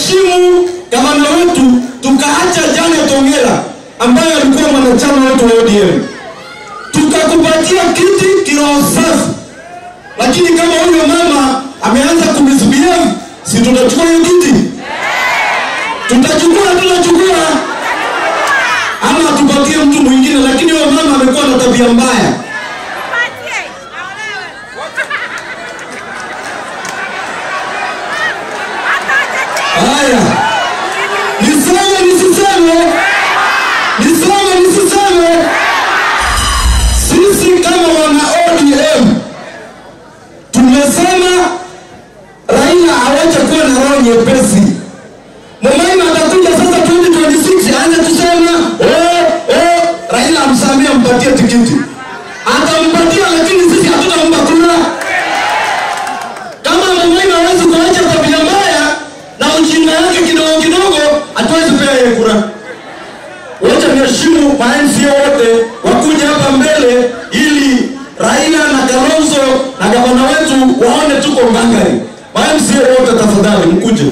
tuheshimu gavana wetu, tukaacha Jane Tongera ambaye alikuwa mwanachama wetu wa ODM. Tukakupatia kiti kiroho safi. Lakini kama huyo mama ameanza kumisbehave, si tutachukua hiyo kiti? Tutachukua. Ama tupatie mtu mwingine, lakini huyo mama amekuwa na tabia mbaya. Haya. Niseme. Sisi kama wana ODM tumesema Raila hawacha kuwa na roho nyepesi. Mamaima atakuja sasa 2026 aanze kusema Raila amsamie mpatie tikiti. Atampatia, lakini sisi hatutampa kura. Kama mamaima hawezi kuacha tabia mbaya na ujinga yake kidogo, hatuwezi pea yeye kura. Wacha niheshimu MCA wote wakuja hapa mbele ili Raila na Kalonzo na gavana wetu waone tuko ngangari. MCA wote tafadhali mkuje.